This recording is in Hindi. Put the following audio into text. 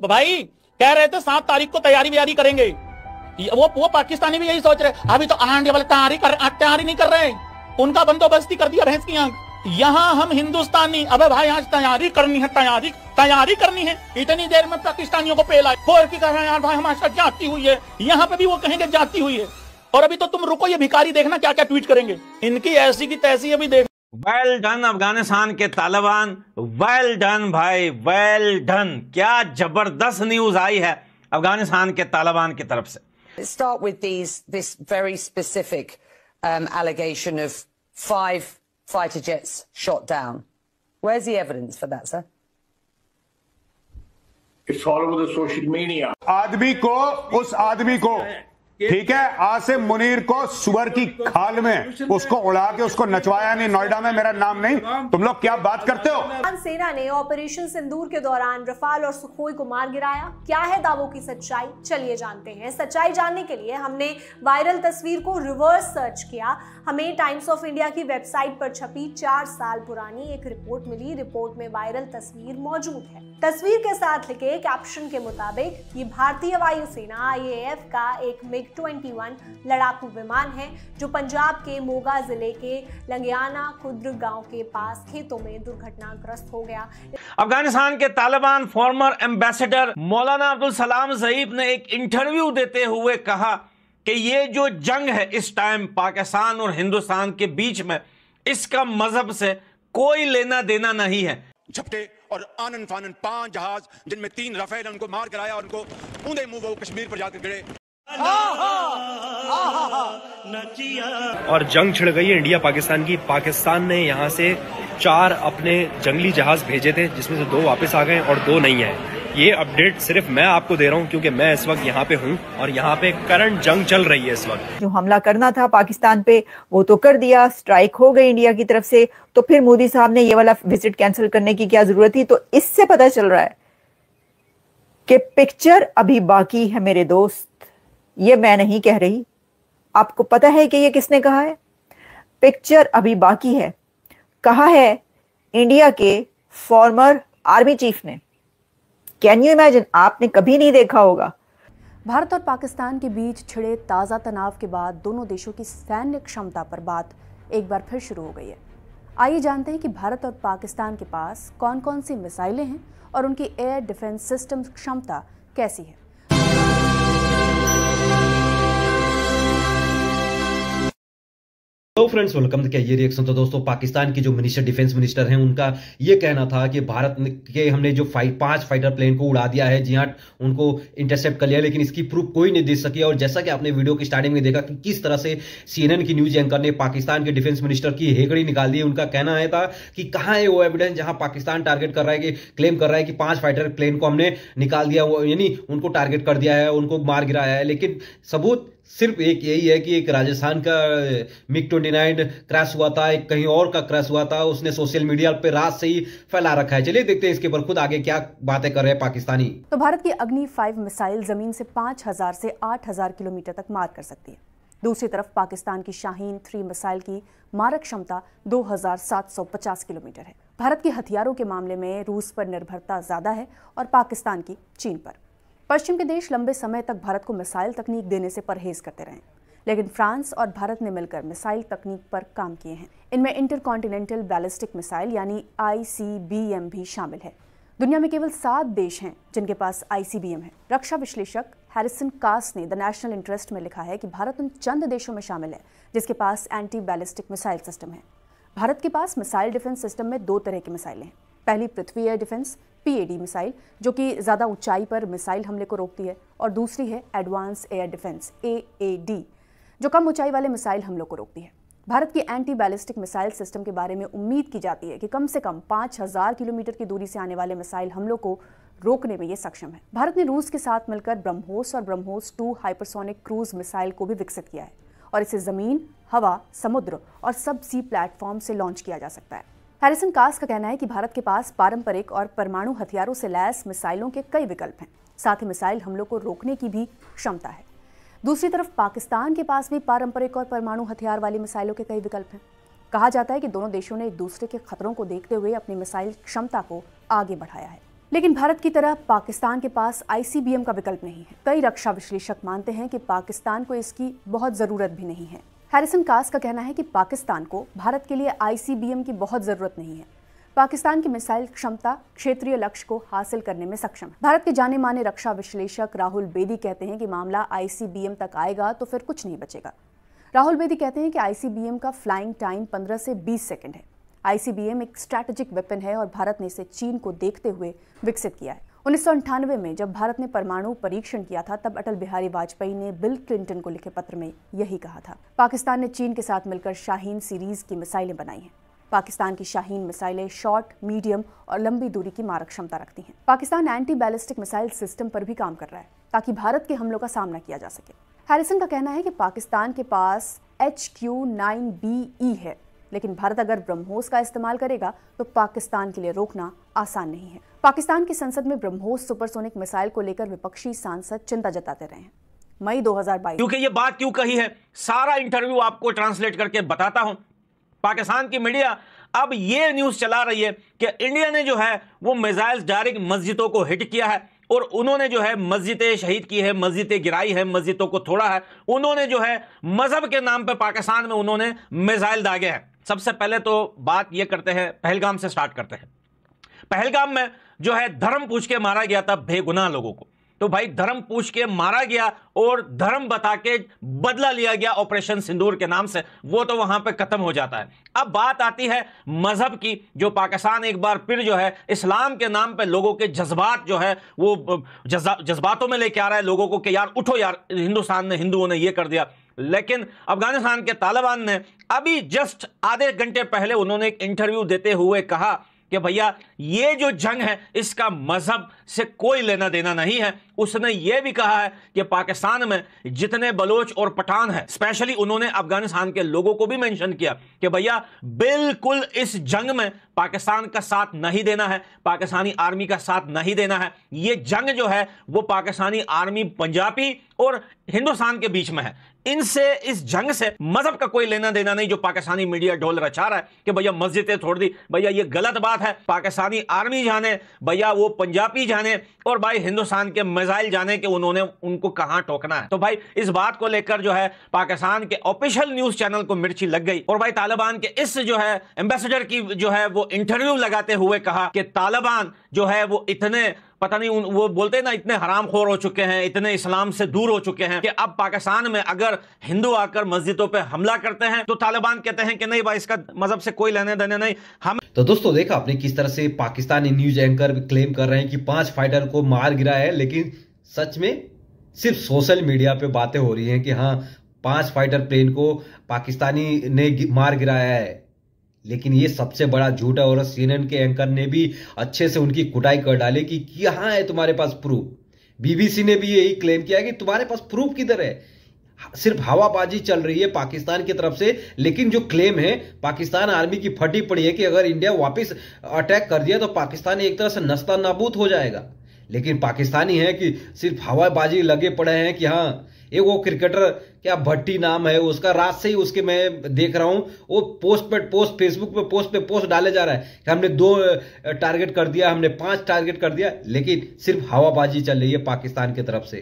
भाई कह रहे थे 7 तारीख को तैयारी करेंगे। वो पाकिस्तानी भी यही सोच रहे, अभी तो आने वाले तैयारी नहीं कर रहे, उनका बंदोबस्ती कर दिया भैंस की आंख। यहाँ हम हिंदुस्तानी, अबे भाई आज तैयारी करनी है, तैयारी करनी है। इतनी देर में पाकिस्तानियों को पेल आए की कह रहे हैं यार भाई हमारे साथ जाती हुई है, यहाँ पे भी वो कहेंगे जाती हुई है। और अभी तो तुम रुको, ये भिखारी देखना क्या क्या ट्वीट करेंगे, इनकी ऐसी की तैसी अभी देख। वेल डन अफगानिस्तान के तालिबान, वेल डन भाई, वेल डन। क्या जबरदस्त न्यूज आई है अफगानिस्तान के तालिबान की तरफ से। Let's start with this very specific allegation of 5 fighter jets shot down. Where's the evidence for that, sir? It's all over the social media. उस आदमी को ठीक है, आसिम मुनीर को सुअर की खाल में उसको उड़ा के उसको नचवाया नहीं, नोएडा में मेरा नाम नहीं। तुम लोग क्या बात करते हो? सेना ने ऑपरेशन सिंदूर के दौरान रफाल और सुखोई को मार गिराया। क्या है दावों की सच्चाई, चलिए जानते हैं। सच्चाई जानने के लिए हमने वायरल तस्वीर को रिवर्स सर्च किया। हमें टाइम्स ऑफ इंडिया की वेबसाइट पर छपी 4 साल पुरानी एक रिपोर्ट मिली। रिपोर्ट में वायरल तस्वीर मौजूद है। तस्वीर के साथ लिखे कैप्शन के मुताबिक ये भारतीय वायुसेना IAF का एक MiG-21 लड़ाकू विमान है जो पंजाब के मोगा जिले के लंगियाना खुर्द गांव के पास खेतों में दुर्घटनाग्रस्त हो गया। अफगानिस्तान के तालिबान फॉर्मर एम्बेसडर मौलाना अब्दुल सलाम ज़ईब ने एक इंटरव्यू देते हुए कहा कि ये जो जंग है इस टाइम पाकिस्तान और हिंदुस्तान के बीच में, इसका मजहब से कोई लेना देना नहीं है। झपटे और आनन फानन 5 जहाज जिनमें 3 रफेल, उनको मार गिराया और उनको ऊंधे मुंह वो कश्मीर पर जाकर गिरे। और जंग छिड़ गई है इंडिया पाकिस्तान की। पाकिस्तान ने यहाँ से 4 अपने जंगली जहाज भेजे थे, जिसमें से 2 वापस आ गए और 2 नहीं है। ये अपडेट सिर्फ मैं आपको दे रहा हूँ क्योंकि मैं इस वक्त यहाँ पे हूँ और यहाँ पे करंट जंग चल रही है इस वक्त। जो हमला करना था पाकिस्तान पे वो तो कर दिया, स्ट्राइक हो गई इंडिया की तरफ से, तो फिर मोदी साहब ने ये वाला विजिट कैंसिल करने की क्या जरूरत थी? तो इससे पता चल रहा है कि पिक्चर अभी बाकी है मेरे दोस्त। ये मैं नहीं कह रही, आपको पता है कि ये किसने कहा है? पिक्चर अभी बाकी है, कहा है इंडिया के फॉर्मर आर्मी चीफ ने। Can you imagine? आपने कभी नहीं देखा होगा। भारत और पाकिस्तान के बीच छिड़े ताज़ा तनाव के बाद दोनों देशों की सैन्य क्षमता पर बात एक बार फिर शुरू हो गई है। आइए जानते हैं कि भारत और पाकिस्तान के पास कौन कौन सी मिसाइलें हैं और उनकी एयर डिफेंस सिस्टम क्षमता कैसी है। हेलो फ्रेंड्स, वेलकम टू ये रिएक्शन। तो दोस्तों, पाकिस्तान की जो डिफेंस मिनिस्टर हैं, उनका ये कहना था कि भारत के हमने जो 5 फाइटर प्लेन को उड़ा दिया है, जी हाँ, उनको इंटरसेप्ट कर लिया, लेकिन इसकी प्रूफ कोई नहीं दे सकी। और जैसा कि आपने वीडियो की स्टार्टिंग में देखा कि किस तरह से CNN की न्यूज एंकर ने पाकिस्तान के डिफेंस मिनिस्टर की हेकड़ी निकाल दी। उनका कहना है था कि कहाँ है वो एविडेंस जहां पाकिस्तान टारगेट कर रहा है, कि क्लेम कर रहा है कि 5 फाइटर प्लेन को हमने निकाल दिया, यानी उनको टारगेट कर दिया है, उनको मार गिराया है। लेकिन सबूत सिर्फ एक यही है कि एक राजस्थान का MiG-29 क्रैश हुआ था, एक कहीं और का क्रैश हुआ था। उसने सोशल मीडिया पे रात से ही फैला रखा है। चलिए देखते हैं इसके ऊपर खुद आगे क्या बातें कर रहे हैं पाकिस्तानी। तो भारत की अग्नि 5 मिसाइल जमीन से 5000 से 8000 किलोमीटर तक मार कर सकती है। दूसरी तरफ पाकिस्तान की शाहीन 3 मिसाइल की मारक क्षमता 2750 किलोमीटर है। भारत के हथियारों के मामले में रूस पर निर्भरता ज्यादा है और पाकिस्तान की चीन पर। पश्चिम के देश लंबे समय तक भारत को मिसाइल तकनीक देने से परहेज करते रहे, लेकिन फ्रांस और भारत ने मिलकर मिसाइल तकनीक पर काम किए हैं। इनमें इंटरकॉन्टिनेंटल बैलिस्टिक मिसाइल यानी ICBM भी शामिल है। दुनिया में केवल 7 देश हैं जिनके पास ICBM है। रक्षा विश्लेषक हैरिसन कास ने द नेशनल इंटरेस्ट में लिखा है कि भारत उन चंद देशों में शामिल है जिसके पास एंटी बैलिस्टिक मिसाइल सिस्टम है। भारत के पास मिसाइल डिफेंस सिस्टम में 2 तरह की मिसाइलें हैं। पहली पृथ्वी एयर डिफेंस PAD मिसाइल, जो कि ज़्यादा ऊंचाई पर मिसाइल हमले को रोकती है, और दूसरी है एडवांस एयर डिफेंस AAD, जो कम ऊंचाई वाले मिसाइल हमलों को रोकती है। भारत की एंटी बैलिस्टिक मिसाइल सिस्टम के बारे में उम्मीद की जाती है कि कम से कम 5000 किलोमीटर की दूरी से आने वाले मिसाइल हमलों को रोकने में ये सक्षम है। भारत ने रूस के साथ मिलकर ब्रह्मोस और ब्रह्मोस 2 हाइपरसोनिक क्रूज मिसाइल को भी विकसित किया है और इसे जमीन, हवा, समुद्र और सब सी प्लेटफॉर्म से लॉन्च किया जा सकता है। हैरिसन कास का कहना है कि भारत के पास पारंपरिक और परमाणु हथियारों से लैस मिसाइलों के कई विकल्प हैं, साथ ही मिसाइल हमलों को रोकने की भी क्षमता है। दूसरी तरफ पाकिस्तान के पास भी पारंपरिक और परमाणु हथियार वाली मिसाइलों के कई विकल्प हैं। कहा जाता है कि दोनों देशों ने एक दूसरे के खतरों को देखते हुए अपनी मिसाइल क्षमता को आगे बढ़ाया है। लेकिन भारत की तरह पाकिस्तान के पास ICBM का विकल्प नहीं है। कई रक्षा विश्लेषक मानते हैं कि पाकिस्तान को इसकी बहुत ज़रूरत भी नहीं है। हैरिसन कास का कहना है कि पाकिस्तान को भारत के लिए ICBM की बहुत ज़रूरत नहीं है। पाकिस्तान की मिसाइल क्षमता क्षेत्रीय लक्ष्य को हासिल करने में सक्षम है। भारत के जाने माने रक्षा विश्लेषक राहुल बेदी कहते हैं कि मामला ICBM तक आएगा तो फिर कुछ नहीं बचेगा। राहुल बेदी कहते हैं कि ICBM का फ्लाइंग टाइम 15 से 20 सेकंड है। ICBM एक स्ट्रैटेजिक वेपन है और भारत ने इसे चीन को देखते हुए विकसित किया है। 1998 में जब भारत ने परमाणु परीक्षण किया था तब अटल बिहारी वाजपेयी ने बिल क्लिंटन को लिखे पत्र में यही कहा था। पाकिस्तान ने चीन के साथ मिलकर शाहीन सीरीज की मिसाइलें बनाई हैं। पाकिस्तान की शाहीन मिसाइलें शॉर्ट, मीडियम और लंबी दूरी की मारक क्षमता रखती हैं। Pakistan anti ballistic missile system पर भी काम कर रहा है ताकि भारत के हमलों का सामना किया जा सके। हैरिसन का कहना है कि पाकिस्तान के पास HQ-9BE है, लेकिन भारत अगर ब्रह्मोस का इस्तेमाल करेगा तो पाकिस्तान के लिए रोकना आसान नहीं है। पाकिस्तान की संसद में ब्रह्मोस सुपरसोनिक मिसाइल को लेकर विपक्षी सांसद चिंता जताते रहे हैं। मई 2022। क्योंकि ये बात क्यों कही है, सारा इंटरव्यू आपको ट्रांसलेट करके बताता हूं। पाकिस्तान की मीडिया अब ये न्यूज चला रही है कि इंडिया ने जो है वो मिसाइल्स डायरेक्ट मस्जिदों को हिट किया है और उन्होंने जो है मस्जिदें शहीद की है, मस्जिदें गिराई है, मस्जिदों को तोड़ा है। उन्होंने जो है मजहब के नाम पे पाकिस्तान में उन्होंने मिसाइल दागे हैं। सबसे पहले तो बात ये करते हैं, पहलगाम से स्टार्ट करते हैं। पहलगाम में जो है धर्म पूछ के मारा गया था बेगुनाह लोगों को। तो भाई धर्म पूछ के मारा गया और धर्म बता के बदला लिया गया ऑपरेशन सिंदूर के नाम से, वो तो वहां पे खत्म हो जाता है। अब बात आती है मजहब की, जो पाकिस्तान एक बार फिर जो है इस्लाम के नाम पे लोगों के जज्बात जो है वो जज्बातों में लेके आ रहा है लोगों को कि यार उठो यार, हिंदुस्तान ने, हिंदुओं ने ये कर दिया। लेकिन अफगानिस्तान के तालिबान ने अभी जस्ट आधे घंटे पहले उन्होंने एक इंटरव्यू देते हुए कहा कि भैया ये जो जंग है इसका मजहब से कोई लेना देना नहीं है। उसने ये भी कहा है कि पाकिस्तान में जितने बलोच और पठान हैं, स्पेशली उन्होंने अफगानिस्तान के लोगों को भी मेंशन किया कि भैया बिल्कुल इस जंग में पाकिस्तान का साथ नहीं देना है, पाकिस्तानी आर्मी का साथ नहीं देना है। ये जंग जो है वो पाकिस्तानी आर्मी, पंजाबी और हिंदुस्तान के बीच में है। इनसे, इस जंग से मजहब का कोई लेना देना नहीं। जो पाकिस्तानी मीडिया ढोल रचा रहा है कि भैया मस्जिदें तोड़ दी, भैया ये गलत बात है। पाकिस्तानी आर्मी जाने, भैया वो पंजाबी जाने और भाई हिंदुस्तान के मिसाइल जाने कि उन्होंने उनको कहां टोकना है। तो भाई इस बात को लेकर जो है पाकिस्तान के ऑफिशियल न्यूज चैनल को मिर्ची लग गई और भाई तालिबान के इस जो है एम्बेसडर की जो है वो इंटरव्यू लगाते हुए कहा कि तालिबान जो है वो इतने, पता नहीं वो बोलते हैं ना, इतने हरामखोर हो चुके हैं, इतने इस्लाम से दूर हो चुके हैं कि अब पाकिस्तान में अगर हिंदू आकर मस्जिदों पे हमला करते हैं तो तालिबान कहते हैं कि नहीं भाई इसका मजहब से कोई लेने देने नहीं। हम तो दोस्तों देखा आपने किस तरह से पाकिस्तानी न्यूज एंकर क्लेम कर रहे हैं कि 5 फाइटर को मार गिरा है, लेकिन सच में सिर्फ सोशल मीडिया पे बातें हो रही हैं कि हाँ 5 फाइटर प्लेन को पाकिस्तानी ने मार गिराया है। लेकिन ये सबसे बड़ा झूठ है और CNN के एंकर ने भी अच्छे से उनकी कुटाई कर डाली कि कहां है तुम्हारे पास प्रूफ। BBC ने भी यही क्लेम किया कि तुम्हारे पास प्रूफ किधर है, सिर्फ हवाबाजी चल रही है पाकिस्तान की तरफ से। लेकिन जो क्लेम है पाकिस्तान आर्मी की फटी पड़ी है कि अगर इंडिया वापस अटैक कर दिया तो पाकिस्तान एक तरह से नस्ता नाबूद हो जाएगा। लेकिन पाकिस्तानी है कि सिर्फ हवाबाजी लगे पड़े हैं कि हाँ एक वो क्रिकेटर क्या भट्टी नाम है उसका, रात से ही उसके मैं देख रहा हूं वो पोस्ट पे पोस्ट, फेसबुक पे पोस्ट डाले जा रहा है कि हमने 2 टारगेट कर दिया, हमने 5 टारगेट कर दिया। लेकिन सिर्फ हवाबाजी चल रही है पाकिस्तान की तरफ से।